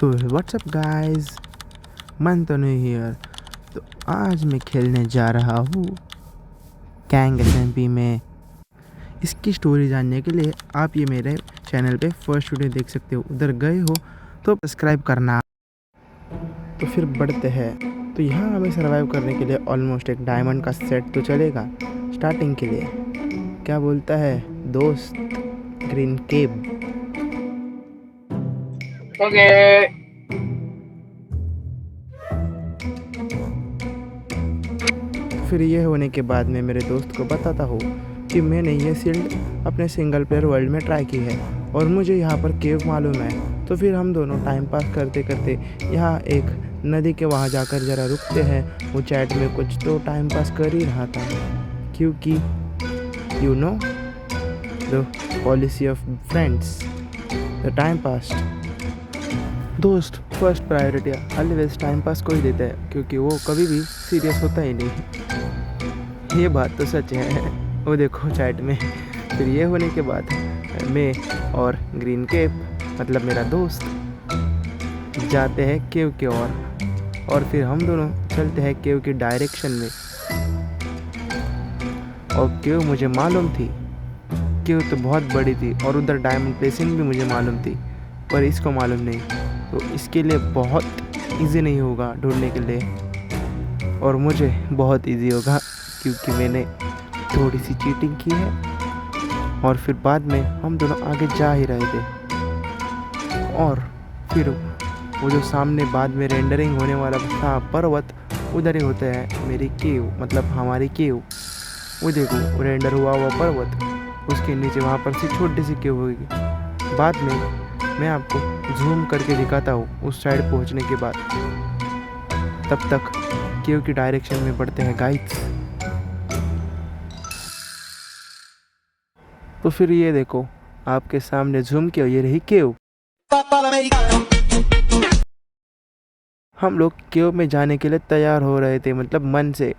तो WhatsApp guys, मन तो नहीं हियर। तो आज मैं खेलने जा रहा हूँ कैंग SMP में। इसकी स्टोरी जानने के लिए आप ये मेरे चैनल पे फर्स्ट वीडियो देख सकते हो। उधर गए हो तो सब्सक्राइब करना। तो फिर बढ़ते हैं। तो यहाँ हमें सर्वाइव करने के लिए ऑलमोस्ट एक डायमंड का सेट तो चलेगा स्टार्टिंग के लिए। क्या बोलता है दोस्त? Green cab. ओके। फिर ये होने के बाद मैं मेरे दोस्त को बताता हूँ कि मैंने ये शील्ड अपने सिंगल प्लेयर वर्ल्ड में ट्राई की है और मुझे यहाँ पर केव मालूम है। तो फिर हम दोनों टाइम पास करते करते यहाँ एक नदी के वहाँ जाकर ज़रा रुकते हैं। वो चैट में कुछ तो टाइम पास कर ही रहा था, क्योंकि you know the policy of friends, the time pass. दोस्त first priority always time pass को ही देता है, क्योंकि वो कभी भी सीरियस होता ही नहीं। ये बात तो सच है। वो देखो चैट में। फिर ये होने के बाद मैं और ग्रीन केप मतलब मेरा दोस्त जाते हैं केव के और फिर हम दोनों चलते हैं केव की डायरेक्शन में। और केव मुझे मालूम थी, केव तो बहुत बड़ी थी और उधर डायमंड प्लेसिंग भी मुझे मालूम थी, पर इसको मालूम नहीं। तो इसके लिए बहुत इजी नहीं होगा ढूंढने के लिए, और मुझे बहुत इजी होगा क्योंकि मैंने थोड़ी सी चीटिंग की है। और फिर बाद में हम दोनों आगे जा ही रहे थे, और फिर वो जो सामने बाद में रेंडरिंग होने वाला था पर्वत, उधर ही होता है मेरी केव मतलब हमारी केव। वो देखो रेंडर हुआ हुआ पर्वत, उसके नीचे वहाँ पर से छोटी सी केव होगी। बाद में मैं आपको जूम करके दिखाता हूँ उस साइड पहुँचने के बाद। तब तक केव की डायरेक्शन में बढ़ते हैं गाइड्स। तो फिर ये देखो आपके सामने जूम किया, ये रही केव। हम लोग केव में जाने के लिए तैयार हो रहे थे, मतलब मन से।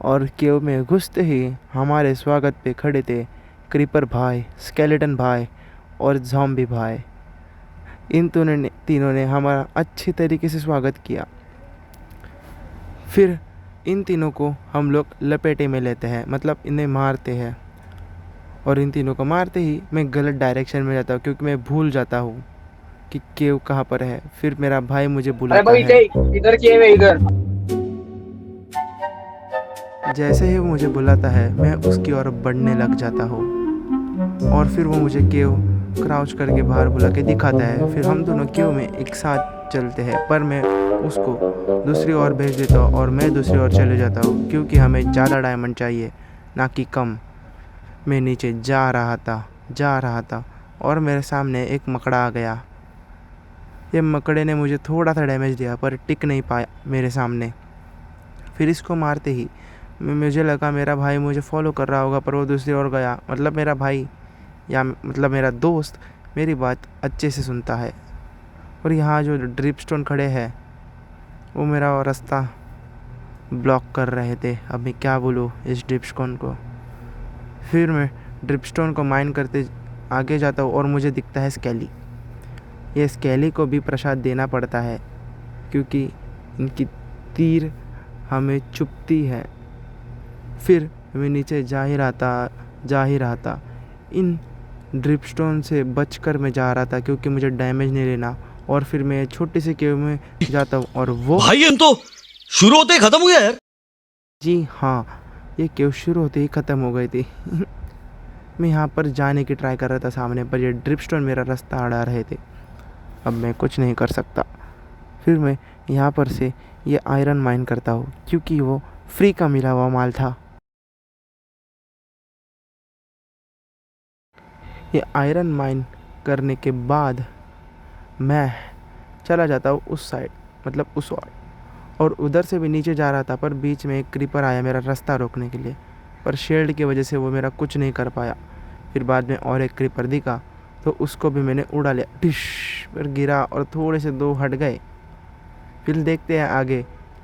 और केव में घुसते ही हमारे स्वागत पे खड़े थे क्रीपर भाई, स्केलेटन भाई और ज़ॉम्बी भाई। इन तीनों ने हमारा अच्छी तरीके से स्वागत किया। फिर इन तीनों को हम लोग लपेटे में लेते हैं, मतलब इन्हें मारते हैं। और इन तीनों को मारते ही मैं गलत डायरेक्शन में जाता हूँ, क्योंकि मैं भूल जाता हूँ कि केव कहाँ पर है। फिर मेरा भाई मुझे अरे बुलाता भाई है। इधर किए हुए इधर। जैसे ही वो मुझे बुलाता है मैं उसकी ओर बढ़ने लग जाता हूँ, और फिर वो मुझे केव क्राउच करके बाहर बुला के दिखाता है। फिर हम दोनों केव में एक साथ चलते हैं, पर मैं उसको दूसरी ओर भेज देता हूँ और मैं दूसरी ओर चले जाता हूँ, क्योंकि हमें ज़्यादा डायमंड चाहिए ना कि कम। मैं नीचे जा रहा था और मेरे सामने एक मकड़ा आ गया। ये मकड़े ने मुझे थोड़ा सा डैमेज दिया, पर टिक नहीं पाया मेरे सामने। फिर इसको मारते ही मुझे लगा मेरा भाई मुझे फॉलो कर रहा होगा, पर वो दूसरी ओर गया। मतलब मेरा भाई या मतलब मेरा दोस्त मेरी बात अच्छे से सुनता है। और यहाँ जो ड्रिप स्टोन खड़े हैं वो मेरा रास्ता ब्लॉक कर रहे थे। अब मैं क्या बोलूँ इस ड्रिप स्टोन को। फिर मैं ड्रिप स्टोन को माइन करते आगे जाता हूँ और मुझे दिखता है स्केली। ये स्केली को भी प्रसाद देना पड़ता है, क्योंकि इनकी तीर हमें चुभती है। फिर मैं नीचे जा ही रहा था। इन ड्रिप स्टोन से बचकर मैं जा रहा था, क्योंकि मुझे डैमेज नहीं लेना। और फिर मैं छोटी सी केव में जाता हूँ, और वो भाई हम तो शुरू होते ही खत्म हो गया यार। जी हाँ, ये केव शुरू होते ही ख़त्म हो गई थी। मैं यहाँ पर जाने की ट्राई कर रहा था सामने, पर ये ड्रिप स्टोन मेरा रास्ता अड़ा रहे थे। अब मैं कुछ नहीं कर सकता। फिर मैं यहाँ पर से ये आयरन माइन करता हूँ, क्योंकि वो फ्री का मिला हुआ माल था। ये आयरन माइन करने के बाद मैं चला जाता हूँ उस साइड, मतलब उस ओर। और उधर से भी नीचे जा रहा था, पर बीच में एक क्रीपर आया मेरा रास्ता रोकने के लिए, पर शील्ड की वजह से वो मेरा कुछ नहीं कर पाया। फिर बाद में और एक क्रीपर दिखा, तो उसको भी मैंने उड़ा लिया। डिश पर गिरा और थोड़े से दो हट गए। फिर देखते हैं आगे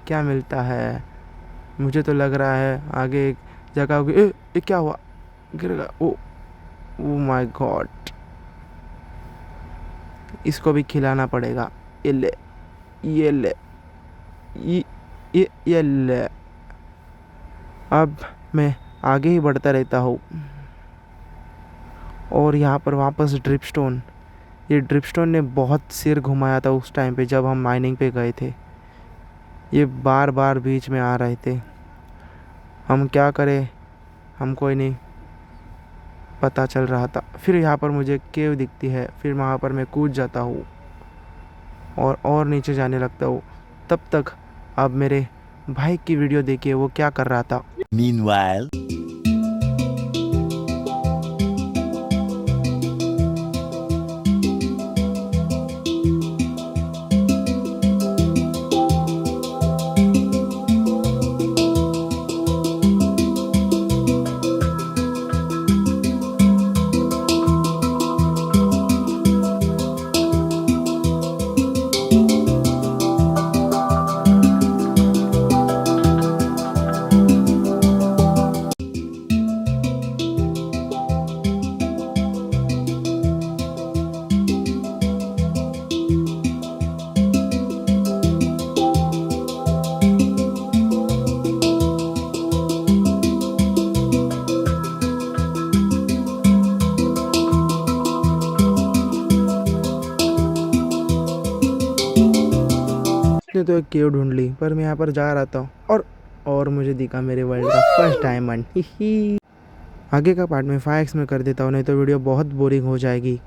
क्या मिलता है। मुझे तो लग रहा है आगे एक जगह होगी। ये क्या हुआ? गिर गया। ओ माय गॉड, इसको भी खिलाना पड़ेगा। ये ले, ये ले, ये ले। अब मैं आगे ही बढ़ता रहता हूँ और यहाँ पर वापस ड्रिपस्टोन। ये ड्रिपस्टोन ने बहुत सिर घुमाया था उस टाइम पे जब हम माइनिंग पे गए थे। ये बार बार बीच में आ रहे थे। हम क्या करें, हमको ही नहीं पता चल रहा था। फिर यहाँ पर मुझे केव दिखती है, फिर वहाँ पर मैं कूद जाता हूँ और नीचे जाने लगता हूँ। तब तक अब मेरे भाई की वीडियो देखिए वो क्या कर रहा था। Meanwhile, उसने तो एक केव ढूंढ ली, पर मैं यहाँ पर जा रहा था और मुझे दिखा मेरे वर्ल्ड का फर्स्ट डायमंड। ही आगे का पार्ट में 5x में कर देता हूँ, नहीं तो वीडियो बहुत बोरिंग हो जाएगी।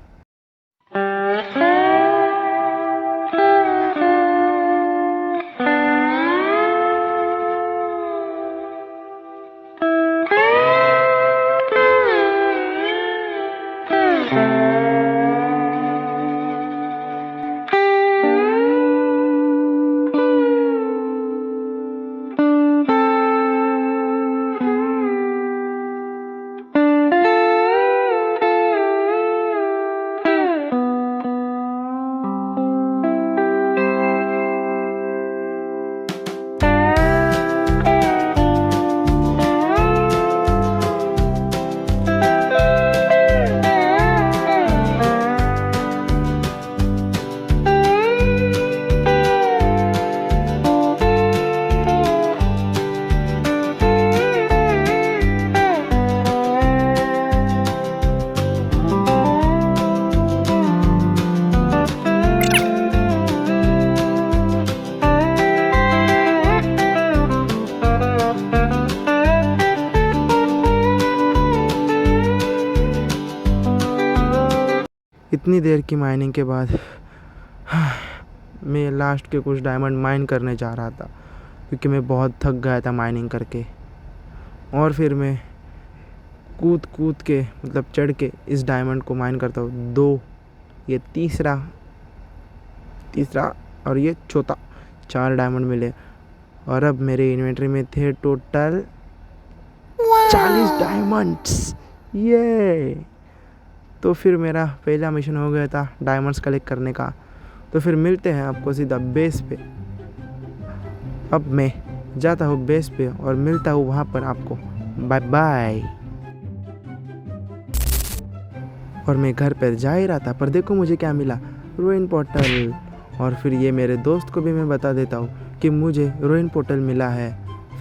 इतनी देर की माइनिंग के बाद मैं लास्ट के कुछ डायमंड माइन करने जा रहा था, क्योंकि मैं बहुत थक गया था माइनिंग करके। और फिर मैं कूद कूद के मतलब चढ़ के इस डायमंड को माइन करता हूँ। 2, ये तीसरा और ये चौथा, 4 डायमंड मिले। और अब मेरे इन्वेंटरी में थे टोटल 40 डायमंड्स। ये तो फिर मेरा पहला मिशन हो गया था डायमंड्स कलेक्ट करने का। तो फिर मिलते हैं आपको सीधा बेस पे। अब मैं जाता हूँ बेस पे और मिलता हूँ वहाँ पर आपको। Bye bye. और मैं घर पर जा ही रहा था, पर देखो मुझे क्या मिला, रूइन पोर्टल। और फिर ये मेरे दोस्त को भी मैं बता देता हूँ कि मुझे रूइन पोर्टल मिला है।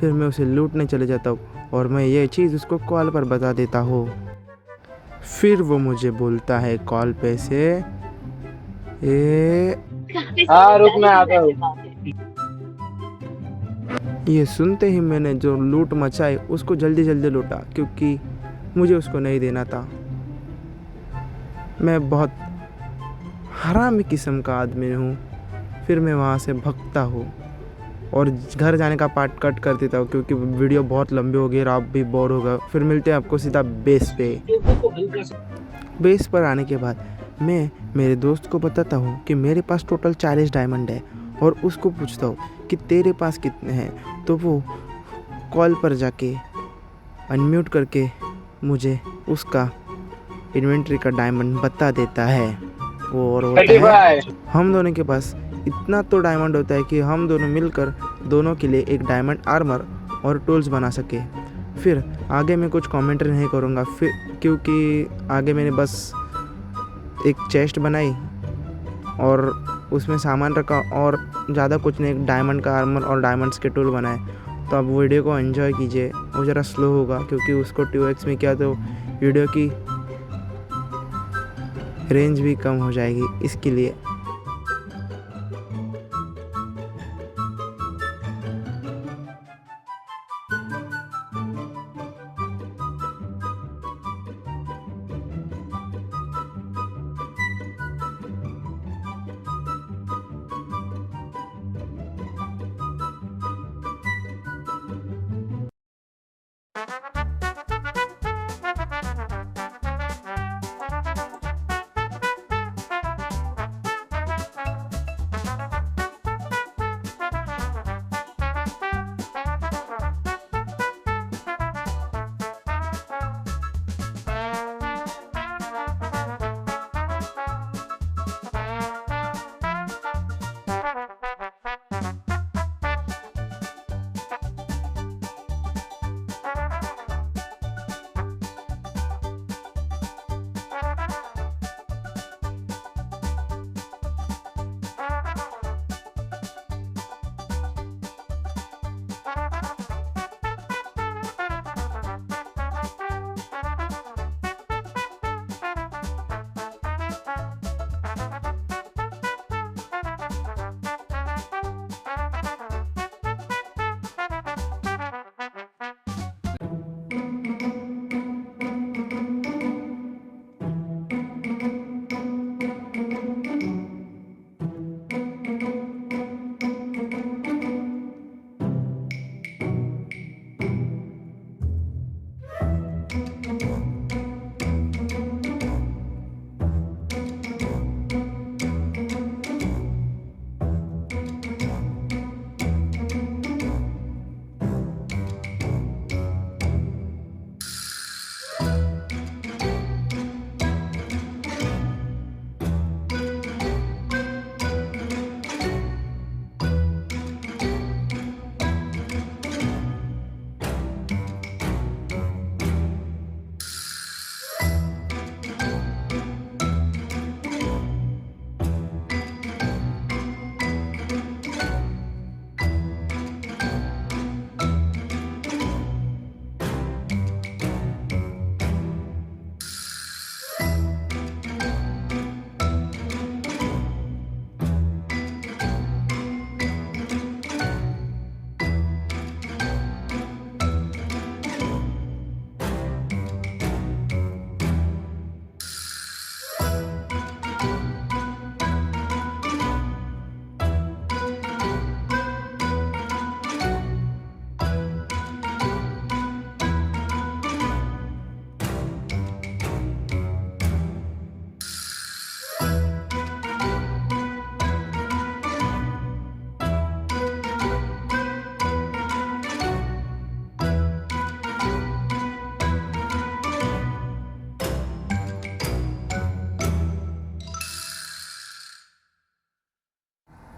फिर मैं उसे लूटने चले जाता हूँ और मैं ये चीज़ उसको कॉल पर बता देता हूँ। फिर वो मुझे बोलता है कॉल पे से, हाँ रुक मैं आता हूँ। ये सुनते ही मैंने जो लूट मचाई उसको जल्दी जल्दी लूटा, क्योंकि मुझे उसको नहीं देना था। मैं बहुत हरामी किस्म का आदमी हूँ। फिर मैं वहाँ से भगता हूँ और घर जाने का पार्ट कट कर देता हूँ, क्योंकि वीडियो बहुत लंबी हो गई और आप भी बोर हो गए। फिर मिलते हैं आपको सीधा बेस पे। बेस पर आने के बाद मैं मेरे दोस्त को बताता हूँ कि मेरे पास टोटल 40 डायमंड है और उसको पूछता हूँ कि तेरे पास कितने हैं। तो वो कॉल पर जाके अनम्यूट करके मुझे उसका इन्वेंट्री का डायमंड बता देता है। वो और होता है, हम दोनों के पास इतना तो डायमंड होता है कि हम दोनों मिलकर दोनों के लिए एक डायमंड आर्मर और टूल्स बना सके। फिर आगे मैं कुछ कमेंट्री नहीं करूँगा, फिर क्योंकि आगे मैंने बस एक चेस्ट बनाई और उसमें सामान रखा और ज़्यादा कुछ नहीं, डायमंड का आर्मर और डायमंड्स के टूल बनाए। तो आप वीडियो को एंजॉय कीजिए। वो ज़रा स्लो होगा क्योंकि उसको 2x में किया तो वीडियो की रेंज भी कम हो जाएगी, इसके लिए।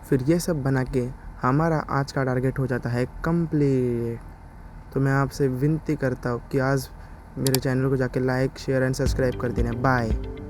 फिर ये सब बना के हमारा आज का टारगेट हो जाता है कंप्लीट। तो मैं आपसे विनती करता हूँ कि आज मेरे चैनल को जाके लाइक, शेयर एंड सब्सक्राइब कर देना। बाय।